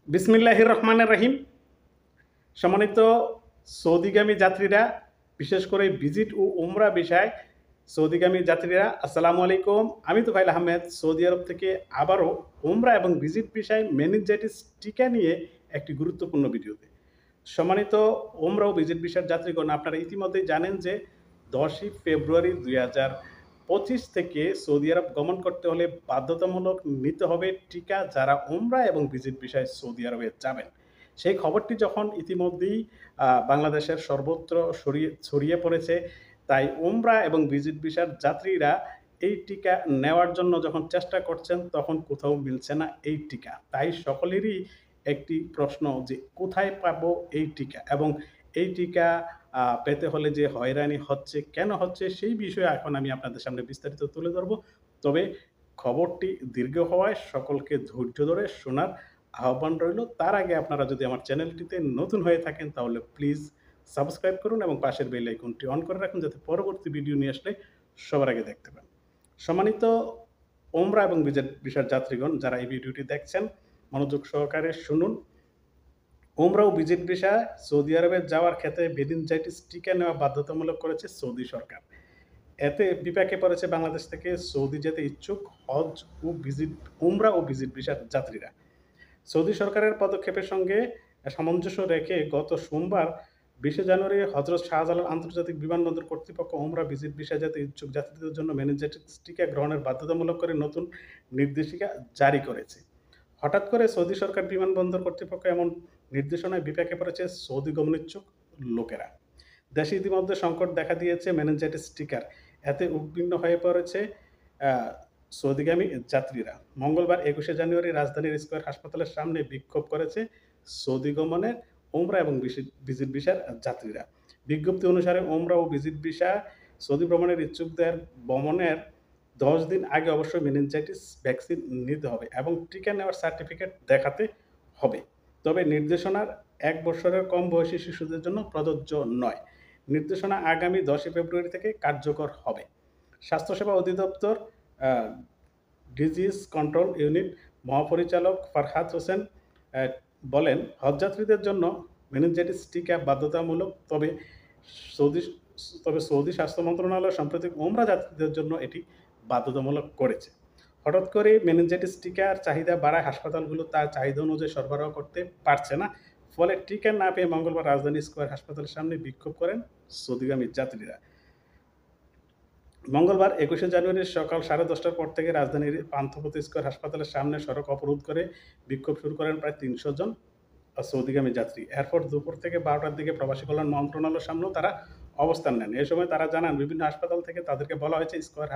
বিসমিল্লাহির রহমানির রহিম। সম্মানিত সৌদিগামী যাত্রীরা, বিশেষ করে ভিজিট ও উমরা বিষয় সৌদিগামী যাত্রীরা, আসসালামু আলাইকুম। আমি তোফাইল আহমেদ, সৌদি আরব থেকে আবারও উমরা এবং ভিজিট বিষয় মেনিনজাইটিস টিকা নিয়ে একটি গুরুত্বপূর্ণ ভিডিওতে। সম্মানিত উমরা ও ভিজিট বিষয়ের যাত্রীগণ, আপনারা ইতিমধ্যেই জানেন যে 10ই ফেব্রুয়ারি 2025 থেকে সৌদি আরব গমন করতে হলে বাধ্যতামূলক নিতে হবে টিকা, যারা উমরা এবং ভিজিট বিষয়ে সৌদি আরবে যাবেন। সেই খবরটি যখন ইতিমধ্যেই বাংলাদেশের সর্বত্র ছড়িয়ে পড়েছে, তাই উমরা এবং ভিজিট ভিসার যাত্রীরা এই টিকা নেওয়ার জন্য যখন চেষ্টা করছেন, তখন কোথাও মিলছে না এই টিকা। তাই সকলেরই একটি প্রশ্ন যে কোথায় পাবো এই টিকা, এবং এই টিকা পেতে হলে যে হয়রানি হচ্ছে, কেন হচ্ছে, সেই বিষয়ে এখন আমি আপনাদের সামনে বিস্তারিত তুলে ধরব। তবে খবরটি দীর্ঘ হওয়ায় সকলকে ধৈর্য ধরে শোনার আহ্বান রইল। তার আগে আপনারা যদি আমার চ্যানেলটিতে নতুন হয়ে থাকেন, তাহলে প্লিজ সাবস্ক্রাইব করুন এবং পাশের বেল আইকনটি অন করে রাখুন, যাতে পরবর্তী ভিডিও নিয়ে আসলে সবার আগে দেখতে পান। সম্মানিত উমরা এবং ভিসার যাত্রীগণ, যারা এই ভিডিওটি দেখছেন, মনোযোগ সহকারে শুনুন। উমরা ও ভিজিট ভিসা সৌদি আরবে যাওয়ার ক্ষেত্রে মেনিনজাইটিস টিকা নেওয়া বাধ্যতামূলক করেছে সৌদি সরকার। এতে বিপাকে পড়েছে বাংলাদেশ থেকে সৌদি যেতে ইচ্ছুক হজ ও উমরা ও ভিজিট ভিসার যাত্রীরা। সৌদি সরকারের পদক্ষেপের সঙ্গে সামঞ্জস্য রেখে গত সোমবার 20 জানুয়ারি হজরত শাহজালাল আন্তর্জাতিক বিমানবন্দর কর্তৃপক্ষ উমরা ভিজিট ভিসা যেতে ইচ্ছুক যাত্রীদের জন্য মেনিনজাইটিস টিকা গ্রহণের বাধ্যতামূলক করে নতুন নির্দেশিকা জারি করেছে। হঠাৎ করে সৌদি সরকার বিমানবন্দর কর্তৃপক্ষ এমন নির্দেশনায় বিপাকে পড়েছে সৌদি গমনিচ্ছুক লোকেরা। দেশে ইতিমধ্যে সংকট দেখা দিয়েছে মেনিনজাইটিস টিকার। এতে উদ্বিগ্ন হয়ে পড়েছে সৌদিগামী যাত্রীরা। মঙ্গলবার 21 জানুয়ারি রাজধানীর স্কয়ার হাসপাতালের সামনে বিক্ষোভ করেছে সৌদি গমনের উমরা এবং ভিজিট ভিসার যাত্রীরা। বিজ্ঞপ্তি অনুসারে উমরা ও ভিজিট ভিসা সৌদি ভ্রমণের ইচ্ছুকদের ভ্রমণের 10 দিন আগে অবশ্যই মেনিনজাইটিস ভ্যাকসিন নিতে হবে এবং টিকা নেওয়ার সার্টিফিকেট দেখাতে হবে। তবে নির্দেশনার 1 বছরের কম বয়সী শিশুদের জন্য প্রযোজ্য নয়। নির্দেশনা আগামী 10 ফেব্রুয়ারি থেকে কার্যকর হবে। স্বাস্থ্যসেবা অধিদপ্তর ডিজিজ কন্ট্রোল ইউনিট মহাপরিচালক ফারহাদ হোসেন বলেন, হজযাত্রীদের জন্য মেনিনজাইটিস টিকা বাধ্যতামূলক, সৌদি সৌদি স্বাস্থ্য মন্ত্রণালয় সম্প্রতি উমরা যাত্রীদের জন্য এটি বাধ্যতামূলক করেছে। হঠাৎ করে মেনিনজাইটিস টিকার চাহিদা বাড়ায় হাসপাতালগুলো তার চাহিদা অনুযায়ী সরবরাহ করতে পারছে না। ফলে টিকা না পেয়ে মঙ্গলবার রাজধানী স্কয়ার হাসপাতালের সামনে বিক্ষোভ করেন সৌদিগামী যাত্রীরা। মঙ্গলবার 21 জানুয়ারি সকাল 10:30টার পর থেকে রাজধানীর পান্থপথ স্কয়ার হাসপাতালের সামনে সড়ক অবরোধ করে বিক্ষোভ শুরু করেন প্রায় 300 জন সৌদিগামী যাত্রী। এরপর দুপুর থেকে 12টার দিকে প্রবাসী কল্যাণ মন্ত্রণালয়ের সামনেও তারা অবস্থান নেন। এ সময় তারা জানান, বিভিন্ন হাসপাতাল থেকে তাদেরকে বলা হয়েছে স্কয়ার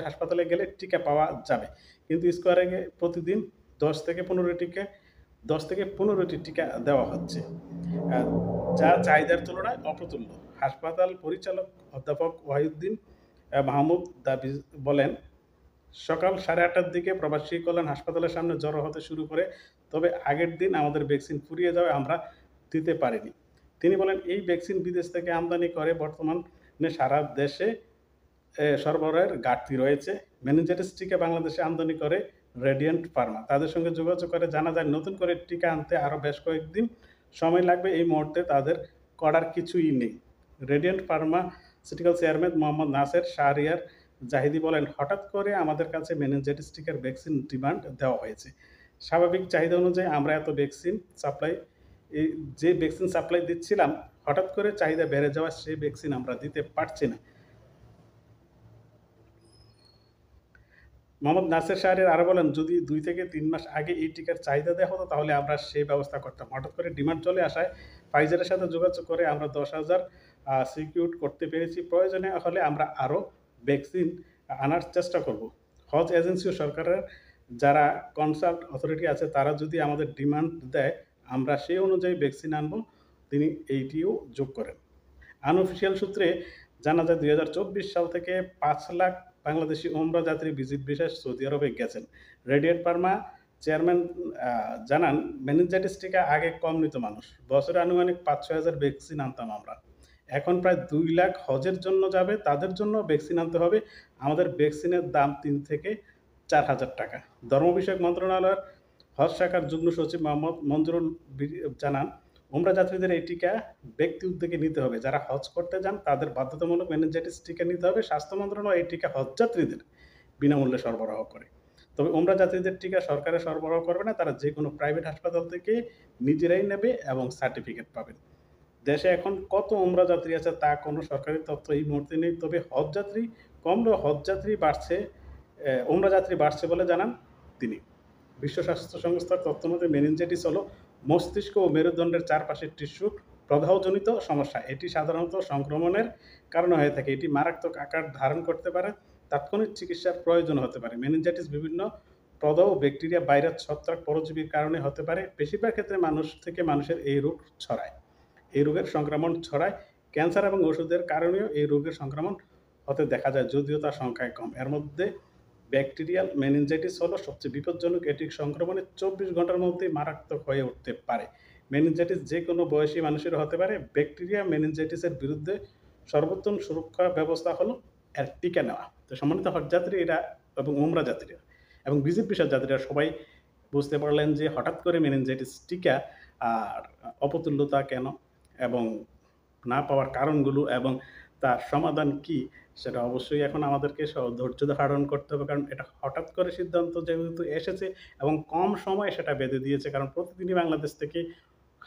হাসপাতালে গেলে টিকা পাওয়া যাবে। কিন্তু স্কয়ারে প্রতিদিন 10 থেকে 15টি টিকা দেওয়া হচ্ছে, যা চাহিদার তুলনায় অপ্রতুল্য। হাসপাতাল পরিচালক অধ্যাপক ওয়াহিউদ্দিন মাহমুদ বলেন, সকাল 8:30টার দিকে প্রবাসী কল্যাণ হাসপাতালের সামনে জড়ো হতে শুরু করে, তবে আগের দিন আমাদের ভ্যাকসিন ফুরিয়ে যাওয়ায় আমরা দিতে পারিনি। তিনি বলেন, এই ভ্যাকসিন বিদেশ থেকে আমদানি করে বর্তমানে সারা দেশে সরবরাহের ঘাটতি রয়েছে। মেনিনজাইটিস টিকা বাংলাদেশে আমদানি করে রেডিয়েন্ট ফার্মা। তাদের সঙ্গে যোগাযোগ করে জানা যায়, নতুন করে টিকা আনতে আরও বেশ কয়েকদিন সময় লাগবে। এই মুহূর্তে তাদের করার কিছুই নেই। রেডিয়েন্ট ফার্মাসিউটিক্যাল চেয়ারম্যান মোহাম্মদ নাসের শাহরিয়ার জাহিদি বলেন, হঠাৎ করে আমাদের কাছে মেনিনজাইটিস টিকার ভ্যাকসিন ডিমান্ড দেওয়া হয়েছে। স্বাভাবিক চাহিদা অনুযায়ী আমরা এত যে ভ্যাকসিন সাপ্লাই দিচ্ছিলাম, হঠাৎ করে চাহিদা বেড়ে যাওয়া সেই ভ্যাকসিন আমরা দিতে পারছি না। মোহাম্মদ নাসের শাহরিয়ার আরও বলেন, যদি 2 থেকে 3 মাস আগে এই টিকার চাহিদা দেওয়া হতো, তাহলে আমরা সেই ব্যবস্থা করতাম। হঠাৎ করে ডিমান্ড চলে আসায় ফাইজারের সাথে যোগাযোগ করে আমরা 10,000 সিকিউর করতে পেরেছি। প্রয়োজনে হলে আমরা আরও ভ্যাকসিন আনার চেষ্টা করব। হজ এজেন্সি ও সরকারের যারা কনসাল্ট অথরিটি আছে, তারা যদি আমাদের ডিমান্ড দেয়, আমরা সেই অনুযায়ী ভ্যাকসিন আনব। তিনি এইটিও যোগ করেন। আনঅফিসিয়াল সূত্রে জানা যায়, 2024 সাল থেকে 5 লাখ বাংলাদেশি উমরা যাত্রী ভিজিট ভিসায় সৌদি আরবে গেছেন। রেডিয়েন্ট ফার্মা চেয়ারম্যান জানান, মেনিনজাইটিস টিকা আগে কম নিত মানুষ। বছরে আনুমানিক 5-6 হাজার ভ্যাকসিন আনতাম আমরা। এখন প্রায় 2 লাখ হজের জন্য যাবে, তাদের জন্য ভ্যাকসিন আনতে হবে। আমাদের ভ্যাকসিনের দাম 3 থেকে 4 হাজার টাকা। ধর্ম বিষয়ক মন্ত্রণালয়ের হজ শাখার যুগ্ম সচিব মোহাম্মদ মঞ্জুরুল জানান, উমরা যাত্রীদের এই টিকা ব্যক্তি উদ্যোগে নিতে হবে। যারা হজ করতে যান তাদের বাধ্যতামূলক মেনিনজাইটিস টিকা নিতে হবে। স্বাস্থ্য মন্ত্রণালয় এই টিকা হজ যাত্রীদের বিনামূল্যে সরবরাহ করে। তবে উমরা যাত্রীদের টিকা সরকারে সরবরাহ করবে না, তারা যে কোনো প্রাইভেট হাসপাতাল থেকে নিজেরাই নেবে এবং সার্টিফিকেট পাবেন। দেশে এখন কত উমরা যাত্রী আছে তা কোনো সরকারি তথ্য এই মুহূর্তে নেই। তবে হজ যাত্রী কমলেও হজ যাত্রী বাড়ছে, উমরা যাত্রী বাড়ছে বলে জানান তিনি। বিশ্ব স্বাস্থ্য সংস্থার তথ্য মতে মেনিনজাইটিস হলো মস্তিষ্ক ও মেরুদণ্ডের চারপাশের টিস্যু প্রদাহজনিত সমস্যা। এটি সাধারণত সংক্রমণের কারণে হয়ে থাকে। এটি মারাত্মক আকার ধারণ করতে পারে, তাৎক্ষণিক চিকিৎসার প্রয়োজন হতে পারে। মেনিনজাইটিস বিভিন্ন প্রদাহ, ব্যাকটেরিয়া, ভাইরাস, ছত্রাক, পরজীবীর কারণে হতে পারে। বেশিরভাগ ক্ষেত্রে মানুষ থেকে মানুষের এই রোগ ছড়ায়। এই রোগের সংক্রমণ ছড়ায়। ক্যান্সার এবং ওষুধের কারণেও এই রোগের সংক্রমণ হতে দেখা যায়, যদিও তার সংখ্যায় কম। এর মধ্যে ব্যাকটেরিয়াল মেনিনজাইটিস হলো সবচেয়ে বিপজ্জনক। এটি সংক্রমণে 24 ঘন্টার মধ্যেই মারাত্মক হয়ে উঠতে পারে। মেনিনজাইটিস যে কোনো বয়সী মানুষেরও হতে পারে। ব্যাকটেরিয়া মেনিনজাইটিসের বিরুদ্ধে সর্বোত্তম সুরক্ষা ব্যবস্থা হলো এর টিকা নেওয়া। তো সম্মানিত হজ যাত্রীরা এবং উমরা যাত্রীরা এবং ভিজিট ভিসা যাত্রীরা সবাই বুঝতে পারলেন যে হঠাৎ করে মেনিনজাইটিস টিকা আর অপতুল্যতা কেন এবং না পাওয়ার কারণগুলো এবং তার সমাধান কি, সেটা অবশ্যই এখন আমাদেরকে ধৈর্য ধারণ করতে হবে। কারণ এটা হঠাৎ করে সিদ্ধান্ত যেহেতু এসেছে এবং কম সময়ে সেটা বেঁধে দিয়েছে, কারণ প্রতিদিনই বাংলাদেশ থেকে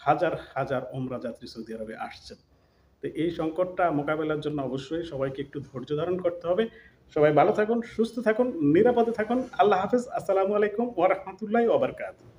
হাজার হাজার উমরা যাত্রী সৌদি আরবে আসছেন। তো এই সংকটটা মোকাবেলার জন্য অবশ্যই সবাইকে একটু ধৈর্য ধারণ করতে হবে। সবাই ভালো থাকুন, সুস্থ থাকুন, নিরাপদে থাকুন। আল্লাহ হাফেজ। আসসালামু আলাইকুম ওয়া রাহমাতুল্লাহি ওয়া বারাকাতুহু।